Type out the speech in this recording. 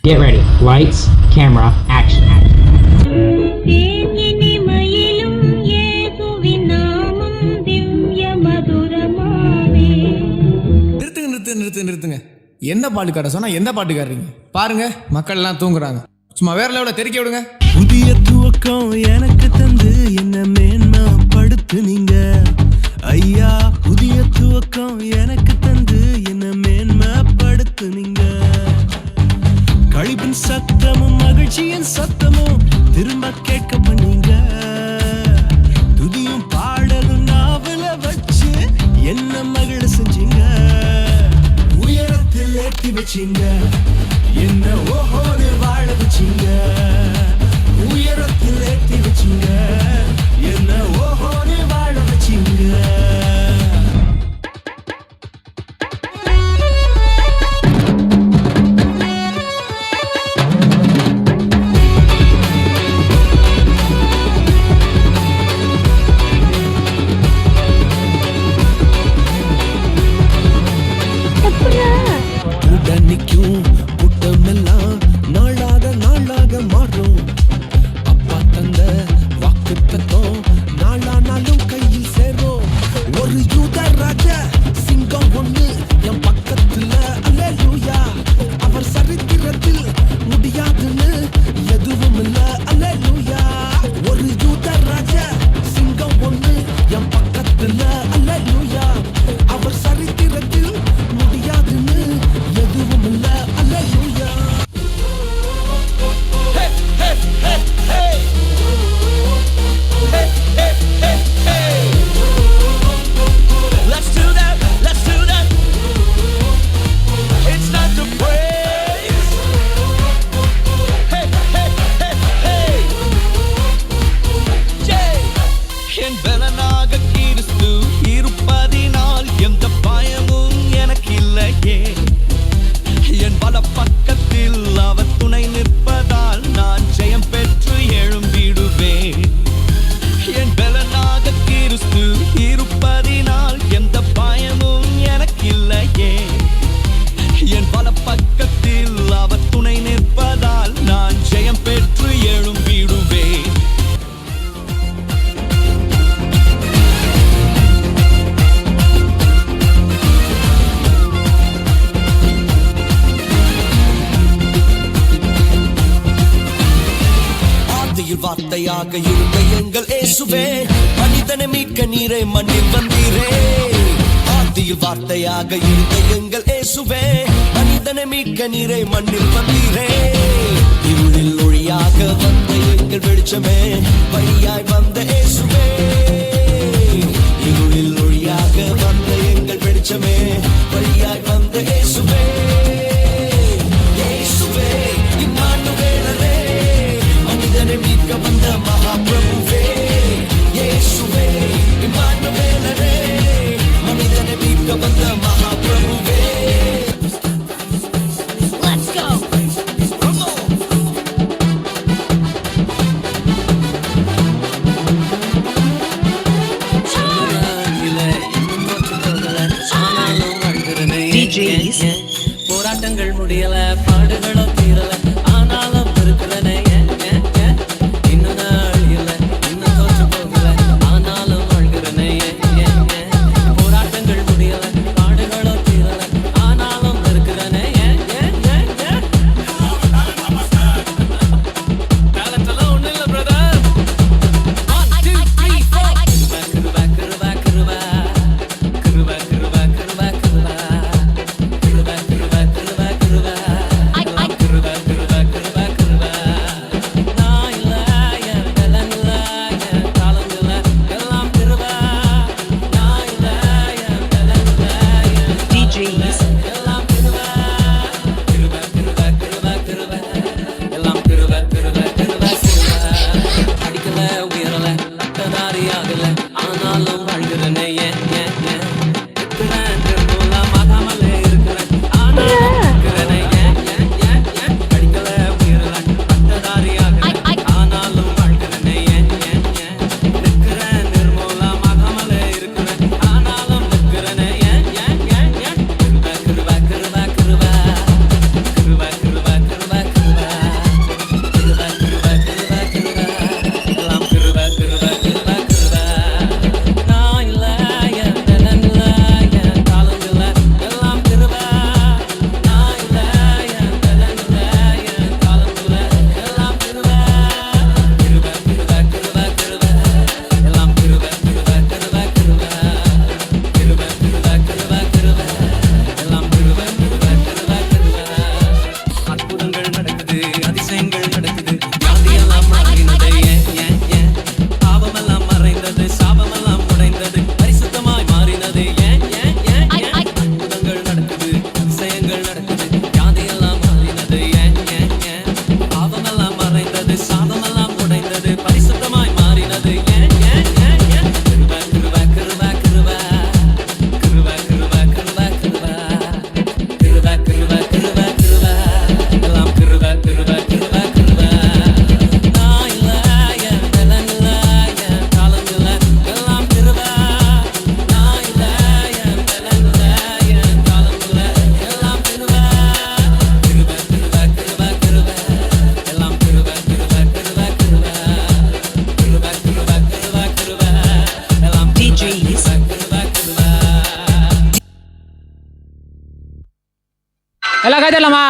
Get ready. Lights, camera, action. நிறுத்துங்க. என்ன பாட்டு காட்ட சொன்னா எந்த பாட்டு காட்டுறீங்க? பாருங்க, மக்கள் எல்லாம் தூங்குறாங்க. சும்மா வேற லெவல தெரிக்க விடுங்க. புதிய துவக்கம் எனக்கு தந்து என்ன மேன்மைப்படுத்துனீங்க ஐயா. புதிய துவக்கம் எனக்கு தந்து என்ன மேன்மைப்படுத்துனீங்க. கழிப்பின் சத்தமும் மகிழ்ச்சியின் சத்தமும் திரும்ப கேட்க பண்ணீங்க. துதியும் பாடலும் நாவல வச்சு என்ன மகிழ செஞ்சீங்க. உயரத்தில் ஏற்றி வச்சீங்க, என்ன ஓஹோடு வாழ வச்சீங்க. உயரத்தில் ஏற்றி வச்சீங்க, என்ன ஓஹோடு வாழ வச்சீங்க. நிக்கும் கூட்டமெல்லாம் நாளாக நாளாக மாறும். அப்பா தந்த வாக்கு தத்தம் நாளானாலும் கையில் சேரும். ஒரு யூத ராஜா சிங்கம் ஒண்ணு என் பக்கத்துல அல்லேலூயா. அவர் சரித்திரத்தில் முடியாதுன்னு எதுவும் இல்ல அல்லேலூயா. ஒரு யூத ராஜா சிங்கம் ஒண்ணு என் பக்கத்துல அல்லேலூயா. அவர் சரித்திரத்தில் முடியாதுன்னு எதுவும் இல்ல அல்லேலூயா. Hey hey hey hey hey hey hey hey. Let's do that, let's do that. It's not the praise. Hey hey hey hey. என் பலனாக கிறிஸ்து இருப்பதினால் எந்த பயமும் எனக்கு இல்லையே. என் பல பக்கத்தில் அவர் துணை நிற்பதால் நான் ஜெயம் பெற்று எழும்பிடுவேன். என் பலனாக கிறிஸ்து இருப்பதினால் எந்த பயமும் எனக்கு இல்லையே. என் பல பக்கத்தில் அவர் துணை நிற்பதால் நான் ஜெயம் பெற்று எழும்பிடுவேன். வார்த்தையாக இருந்த எங்கள் இயேசுவே, மனிதனை மீட்க நீரே மண்ணில் வந்தீரே. ஆதியில் வார்த்தையாக இருந்த எங்கள் இயேசுவே, மனிதனை மீட்க நீரே மண்ணில் வந்தீரே. இருளில் ஒளியாக வந்த எங்கள் வெளிச்சமே, வழியாய் வந்த இயேசுவே. இருளில் ஒளியாக வந்த எங்கள் வெளிச்சமே, வழியாய் வந்த இயேசுவே. இயேசுவே இம்மானுவேலரே, மனிதனை மீட்க வந்த மகாபிரபுவே. இயேசுவே இம்மானுவேலரே, மனிதனை மீட்க வந்த மகாபிரபுவே. Let's go. Come on. DJs எல்லாம் காய்ச்சலாமா?